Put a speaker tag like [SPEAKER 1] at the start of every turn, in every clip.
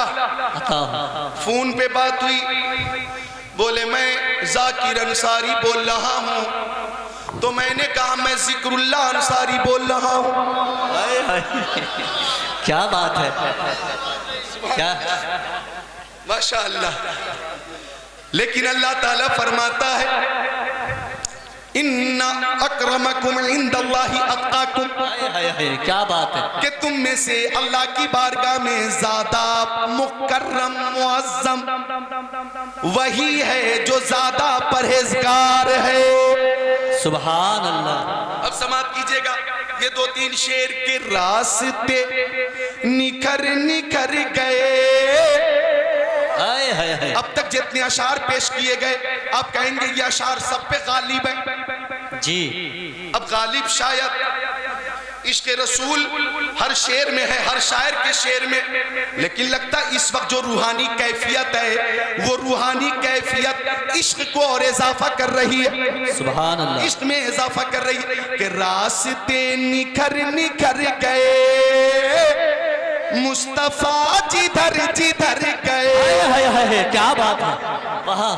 [SPEAKER 1] अल्लाह। Phone पे बात हुई, बोले मैं जाकिर अंसारी बोल रहा हूँ, तो मैंने कहा मैं जिक्रुल्लाह अंसारी बोल रहा हूँ।
[SPEAKER 2] क्या बात है, क्या
[SPEAKER 1] माशाअल्लाह। लेकिन अल्लाह ताला फरमाता है इन्ना अक्रमकुम इंदल्लाहि अत्काकुम,
[SPEAKER 2] क्या बात है
[SPEAKER 1] कि तुम में से अल्लाह की बारगाह में ज्यादा मुकर्रम मुअज्जम वही है जो ज्यादा परहेजगार है।
[SPEAKER 2] सुभान अल्लाह।
[SPEAKER 1] अब समाप्त कीजिएगा, ये 2-3 शेर के रास्ते निखर निखर गए। अब तक जितने अशार पेश किए गए आप कहेंगे ये अशार सब पे गालिब है
[SPEAKER 2] जी।
[SPEAKER 1] अब गालिब शायद इश्क रसूल हर शेर में है, हर शायर के शेर में, लेकिन लगता इस वक्त जो रूहानी कैफियत है वो रूहानी कैफियत इश्क को और इजाफा कर रही है।
[SPEAKER 2] सुभान अल्लाह।
[SPEAKER 1] इश्क में इजाफा कर रही है कि रास्ते निखर निखर गए मुस्तफा जिधर जिधर गए।
[SPEAKER 2] क्या बात है, वाह वाह,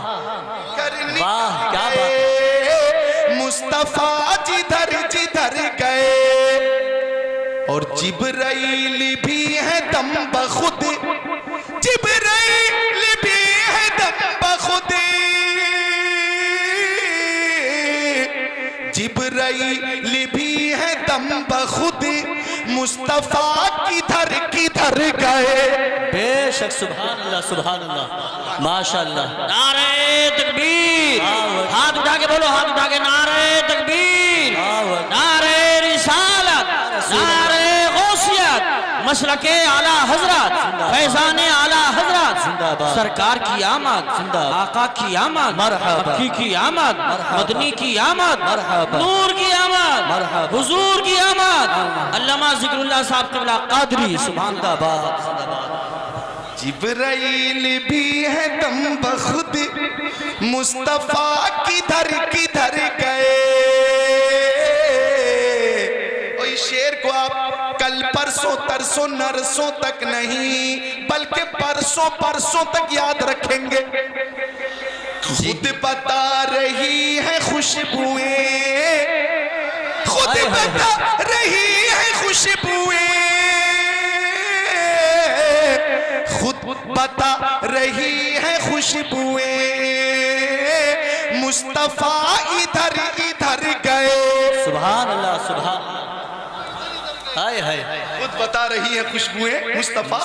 [SPEAKER 2] क्या बात
[SPEAKER 1] है। मुस्तफा जिधर जिधर गए और जिब्राइल भी है दम बखुद, जिब्राइल भी है दम बखुद, जिब्राइल भी है दम बखुद, मुस्तफा किधर किधर गए।
[SPEAKER 2] बेशक, सुभान अल्लाह सुभान अल्लाह, माशाअल्लाह। नारे तकबीर, हाथ उठा के बोलो, हाथ उठा के नारे तकबीर, नारे रिसालत, नारे गौसियत, मशरके आला हजरत, फैजाने आला हजरत, सरकार की आमद, आका की आमद, मक्की की आमद, मदनी की आमद, नूर की आमद, हुजूर की आमद, अल्लामा जिक्रुल्लाह साहब क़िबला कादरी, सुभान अल्लाह।
[SPEAKER 1] जिब्राइल भी है दम बखुद, मुस्तफा किधर किधर गए। और इस शेर को आप कल परसों तरसों नरसों तक नहीं बल्कि परसों परसों तक याद रखेंगे। खुद बता रही है खुशबुएं, खुद बता रही है खुशबुएं, खुद बता रही है खुशबुएं, मुस्तफा इधर इधर गए।
[SPEAKER 2] सुभान अल्लाह सुभान, हाय हाय,
[SPEAKER 1] खुद बता रही है खुशबुएं, मुस्तफा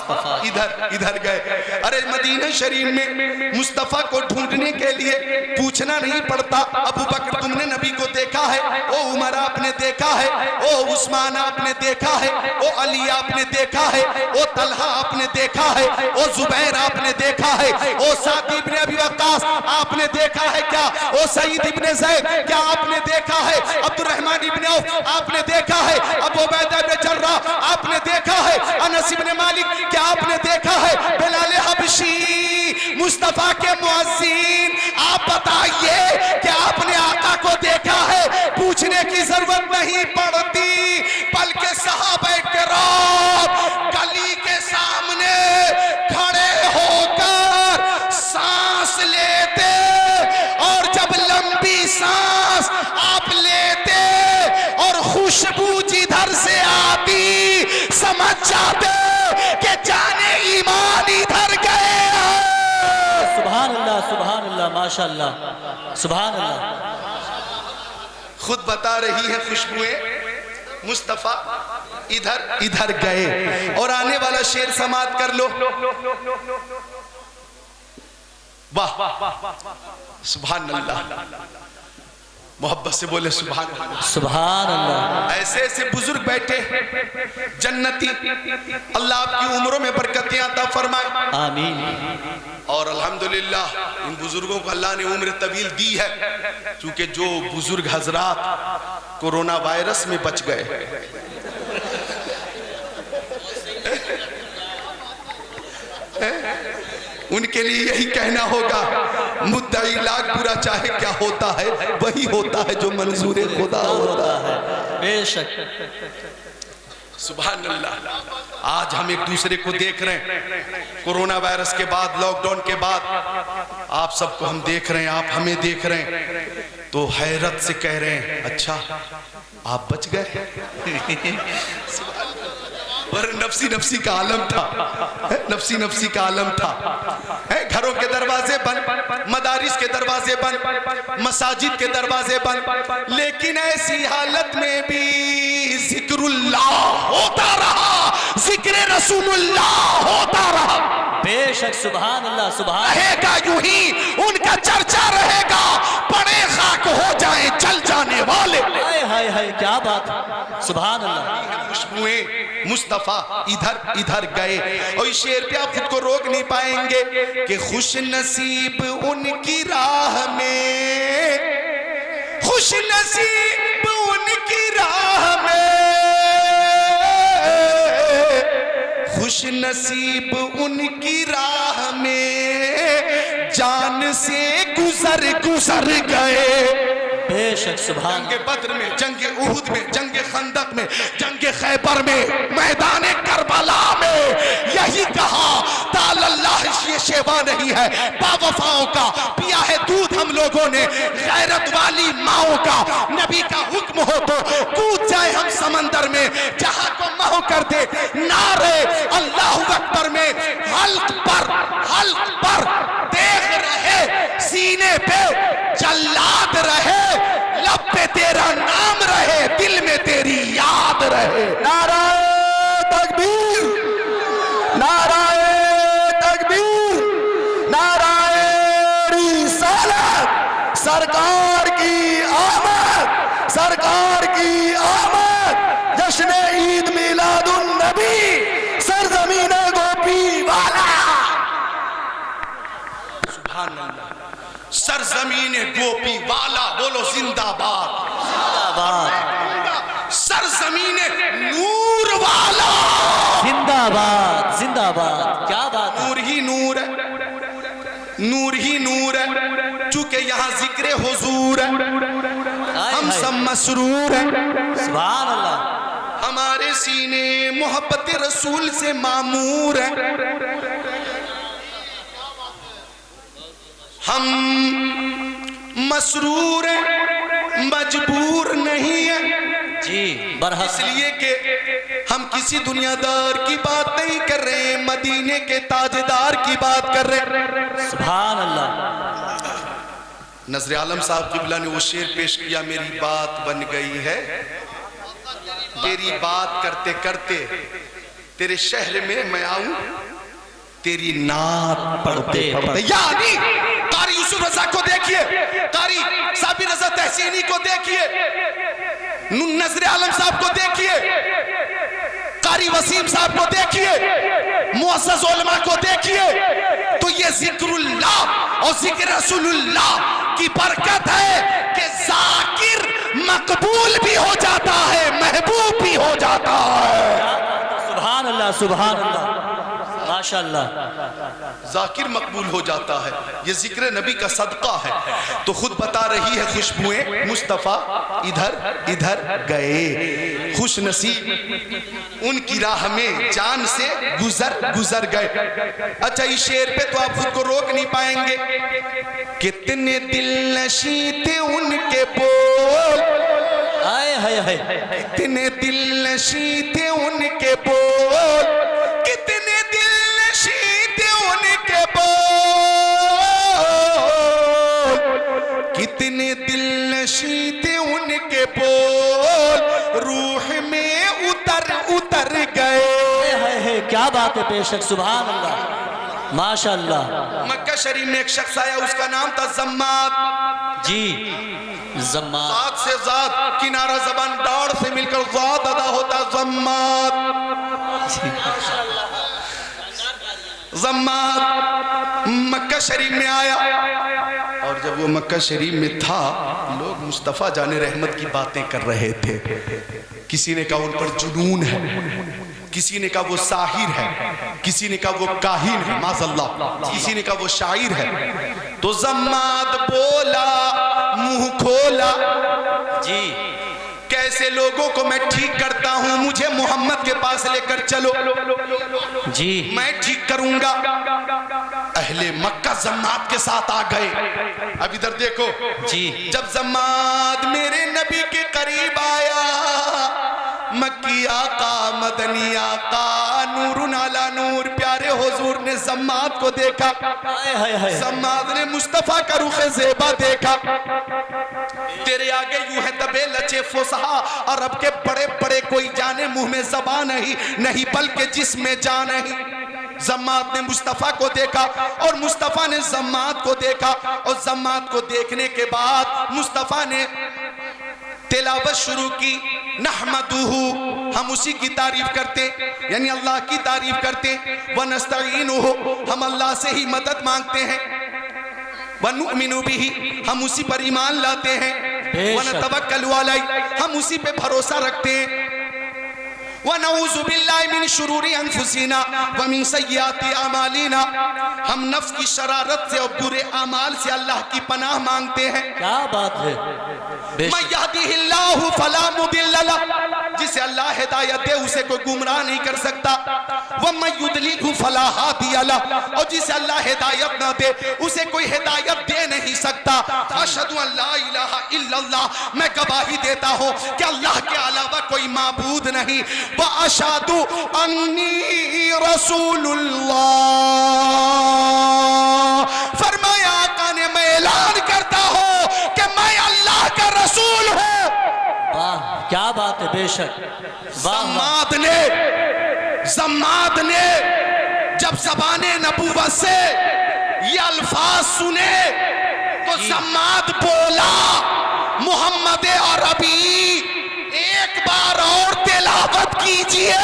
[SPEAKER 1] इधर इधर गए। अरे मदीना शरीफ में मुस्तफा को ढूंढने के लिए पूछना नहीं पड़ता। अबू बकर तुमने नबी को देखा है, ओ उमर आपने देखा है, ओ उस्मान आपने देखा है, ओ अली आपने देखा है, ओ तलहा आपने देखा है, ओ जुबैर आपने देखा है, ओ साद इब्ने अबी वक्कास आपने देखा है क्या, ओ सईद इब्ने ज़ैद क्या आपने देखा है, अब्दुर्रहमान इब्ने औफ आपने देखा है, अबू उबैदा इब्ने जर्राह आपने देखा है, अनस इब्ने मालिक क्या आपने देखा है, बिलाल हबशी मुस्तफा के मुअज्जिन आप बताइए क्या आपने आका को देखा है। पूछने की जरूरत नहीं पड़ती, बल्कि सहाबा किराम गली के सामने खड़े होकर सांस लेते और जब लंबी सांस आप लेते और खुशबू जिधर से आती समझ जाते कि जाने ईमान इधर गए।
[SPEAKER 2] सुभान अल्लाह माशाअल्लाह, सुभान अल्लाह।
[SPEAKER 1] खुद बता रही है खुशबुएं, मुस्तफा इधर इधर गए। और आने वाला शेर समाप्त कर लो। वाह सुभान अल्लाह, मोहब्बत से बोले सुभान अल्लाह,
[SPEAKER 2] सुभान अल्लाह।
[SPEAKER 1] ऐसे ऐसे बुजुर्ग बैठे जन्नती, अल्लाह आपकी उम्रों में बरकतें अता फरमाए,
[SPEAKER 2] आमीन।
[SPEAKER 1] और अल्हम्दुलिल्लाह इन बुजुर्गों को अल्लाह ने उम्र तवील दी है, क्योंकि जो बुजुर्ग हजरात कोरोना वायरस में बच गए, उनके लिए यही कहना होगा, मुद्दाई लाख बुरा चाहे क्या होता है, वही होता है जो मंजूर खुदा होता है।
[SPEAKER 2] बेशक।
[SPEAKER 1] सुभान अल्लाह। आज हम एक दूसरे को देख रहे हैं, कोरोना वायरस के बाद, लॉकडाउन के बाद आप सबको हम देख रहे हैं, आप हमें देख रहे हैं, तो हैरत से कह रहे हैं अच्छा आप बच गए। पर नफसी नफसी का आलम था, नफसी नफसी का आलम था। घरों के दरवाजे बंद, मदारिस के दरवाजे बंद, मसाजिद के दरवाजे बंद, लेकिन ऐसी हालत में भी जिक्रुल्लाह होता रहा, जिक्र रसूलुल्लाह होता रहा।
[SPEAKER 2] बेशक सुभान अल्लाह, सुभान
[SPEAKER 1] रहेगा यूं ही उनका चर्चा रहेगा, पड़े खाक हो जाए चल जाने वाले।
[SPEAKER 2] हाय हाय हाय, क्या बात, सुभान अल्लाह।
[SPEAKER 1] खुशबुएं मुस्तफा इधर इधर गए, और इस शेर पे आप खुद को रोक नहीं पाएंगे कि खुश नसीब उनकी राह में, खुश नसीब उनकी राह में, खुश नसीब उनकी राह में जान से गुजर गुजर गए।
[SPEAKER 2] बेशक सुभान।
[SPEAKER 1] जंगे बद्र में, जंगे उहुद में, जंगे खंदक में, जंगे खैबर में, मैदान करबला में यही कहा तालल्लाह ये शेवा नहीं है बावफाओं का, पिया है दूध हम लोगों ने गैरत वाली माओं का। नबी का हुक्म हो तो कूद जाए हम समंदर में, जहां को महो कर दे नारे अल्लाहु अकबर में। हल्क पर देख रहे, सीने पे जल्लाद रहे, लब पे तेरा नाम रहे, दिल में तेरी याद रहे।
[SPEAKER 3] नाराए तकबीर, नाराए तकबीर, नाराए रिसालत, सरकार की आमद, सरकार की आमद, जश्न ईद मिलादुन नबी, सरजमीन गोपी वाला।
[SPEAKER 1] सुभान अल्लाह। सरजमीन गोपी वाला बोलो जिंदाबाद,
[SPEAKER 2] जिंदाबाद,
[SPEAKER 1] सरजमीन नूर वाला
[SPEAKER 2] जिंदाबाद जिंदाबाद। क्या बात,
[SPEAKER 1] नूर ही नूर है, नूर ही नूर है, चूंकि यहाँ जिक्र हुजूर है, हम सब मसरूर हैं।
[SPEAKER 2] सुभान अल्लाह।
[SPEAKER 1] हमारे सीने मोहब्बत रसूल से मामूर है, हम मसरूर हैं, मजबूर नहीं है
[SPEAKER 2] जी, बरहक।
[SPEAKER 1] इसलिए कि हम किसी दुनियादार की बात नहीं कर रहे, मदीने के ताजदार की बात कर रहे।
[SPEAKER 2] सुभान अल्लाह।
[SPEAKER 1] नजर आलम साहब किबला ने वो शेर पेश किया, मेरी बात बन गई है, तेरी बात करते करते तेरे शहर में मैं आऊं, तेरी नात पढ़ते पढ़ते। यानी कारी यूसुफ रजा को देखिए, कारी साबिर रजा तहसीनी को देखिए, नजर आलम साहब को देखिए, कारी वसीम साहब को देखिए, मुअज़्ज़ज़ उलमा को देखिए, तो ये जिक्रुल्लाह और जिक्र रसूलुल्लाह की बरकत है कि जाकिर मकबूल भी हो जाता है, महबूब भी हो जाता है।
[SPEAKER 2] सुभान अल्लाह, सुभान अल्लाह, माशाअल्लाह।
[SPEAKER 1] जाकिर मकबूल हो जाता है, ये जिक्र नबी का सदका है। तो खुद बता रही है खुशबुएं मुस्तफा इधर इधर गए, खुश नसीब उनकी राह में जान से गुजर गुजर गए। अच्छा, इस शेर पे तो आप खुद को रोक नहीं पाएंगे, कितने दिल नशी थे उनके बोल,
[SPEAKER 2] हाय हाय हाय,
[SPEAKER 1] कितने दिल नशी थे उनके बोल, कितने दिल नशी थे उनके बोल, कितने दिल नशी थे उनके बोल, रूह में उतर उतर गए।
[SPEAKER 2] हाय हाय, क्या बात है, बेशक सुभान अल्लाह, माशाअल्लाह।
[SPEAKER 1] मक्का शरीफ में एक शख्स आया, उसका नाम था जम्माद
[SPEAKER 2] जी, जम्माद।
[SPEAKER 1] जात से जात, किनारा जबान डाड़ से मिलकर जात अदा होता, जम्माद। जम्माद मक्का शरीफ में आया, और जब वो मक्का शरीफ में था, लोग मुस्तफ़ा जाने रहमत की बातें कर रहे थे। किसी ने कहा उन पर जुनून है, किसी ने कहा वो साहिर है, किसी ने कहा वो काहिन है, माज़अल्लाह, किसी ने कहा वो शायर है। तो जम्माद बोला, मुंह खोला
[SPEAKER 2] जी,
[SPEAKER 1] कैसे लोगों को मैं ठीक करता हूं, मुझे मोहम्मद के पास लेकर चलो
[SPEAKER 2] जी,
[SPEAKER 1] मैं ठीक करूंगा। अहले मक्का जम्माद के साथ आ गए। अब इधर देखो
[SPEAKER 2] जी,
[SPEAKER 1] जब जम्माद मेरे नबी के करीब आया, मक्की आका मदनी आका नूरुन अला नूर प्यारे हुजूर ने जम्माद को देखा।
[SPEAKER 2] हाय हाय हाय,
[SPEAKER 1] जम्माद ने मुस्तफा का रुखे ज़ेबा देखा। तेरे आगे यूं है दबे लचे फुसहा, अरब के बड़े बड़े कोई जाने मुंह में ज़बान नहीं बल्कि जिस्म में जान नहीं। जम्माद ने मुस्तफा को देखा और मुस्तफा ने जम्माद को देखा, और जम्माद को देखने के बाद मुस्तफा ने तिलावत शुरू की। नहमदुहु, हम उसी की तारीफ करते, यानी अल्लाह की तारीफ करते। व नस्तईनुहु, हम अल्लाह से ही मदद मांगते हैं। व नुमिनु बिही, हम उसी पर ईमान लाते हैं। व नतवक्कलु अलैहि, हम उसी पे भरोसा रखते हैं। व नऊज़ु बिल्लाहि मिन शुरूरि अनफुसिना व मिन सय्यिआति अमालिना, हम नफ्स की शरारत से और बुरे अमाल से अल्लाह की पनाह मांगते हैं।
[SPEAKER 2] क्या बात है।
[SPEAKER 1] मैं यहदिहिल्लाहु फला मुदिल्ल लह, जिसे अल्लाह हिदायत दे उसे कोई गुमराह नहीं कर सकता। व मैं युदलिलहु फला हादिय लह, और जिसे अल्लाह हिदायत ना दे उसे कोई हिदायत दे नहीं सकता। अशहदु अन ला इलाहा इल्लल्लाह, मैं गवाही देता हूँ कि अल्लाह के अलावा कोई माबूद नहीं। व अशहदु अन्नी रसूलुल्लाह, फरमाया आका ने मैं ऐलान करता हूँ कि मैं अल्लाह का रसूल हूँ।
[SPEAKER 2] वाह, क्या बात है, बेशक। वाह वाह, जम्माद ने जब ज़बाने नबूवत से ये अल्फाज सुने तो जम्माद बोला, मोहम्मद अरबी एक बार और तिलावत कीजिए।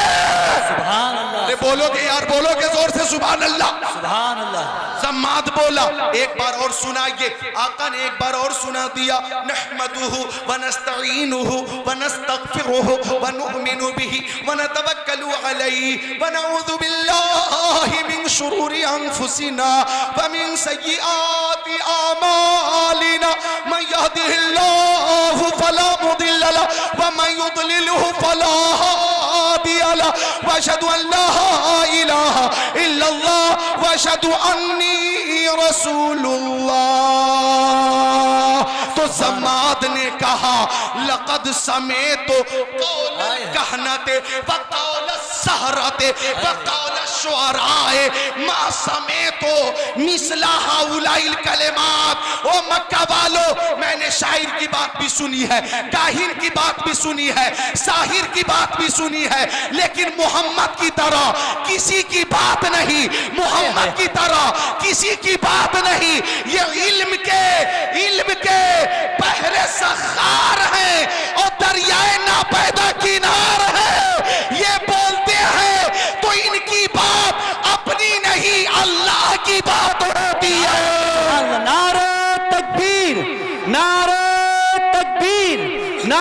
[SPEAKER 2] सुभान अल्लाह,
[SPEAKER 1] अरे बोलोगे यार, बोलोगे जोर से सुभान अल्लाह।
[SPEAKER 2] सुभान अल्लाह।
[SPEAKER 1] जम्माद बोला एक बार और सुनाइए। आका ने एक बार और सुना दिया। नहमदुहु व नस्तईनुहु व नस्तगफिरुहु व नुमिनु बिही व नतवक्कलु अलैहि व नऊज़ु बिल्लाहि मिन शुरूरि अनफुसिना व मिन सय्यिआति अमालिना, मन यहदिहिल्लाहु फला मुदिल्ल लह व मन युद्लिलहु फला हादिय लह, व अशहदु अन ला इलाहा इल्लल्लाह व अशहदु अन्नी रसूलुल्लाह। तो जम्माद ने कहा, लक़द समेतो कौल कहनते व कौल सहरते व कौल शुअराए मा समेतो मिसला हाउलाइल कलिमात। ओ मक्का वालों, मैंने शायर की बात भी सुनी है, काहिन की बात भी सुनी है, साहिर की बात भी सुनी है, लेकिन मोहम्मद की तरह किसी की बात नहीं, मोहम्मद की तरह किसी की बात नहीं। ये इल्म के बहरे सखार हैं और दरियाए नापैदा किनार है। ये बोलते हैं तो इनकी बात अपनी नहीं, अल्लाह की बात है।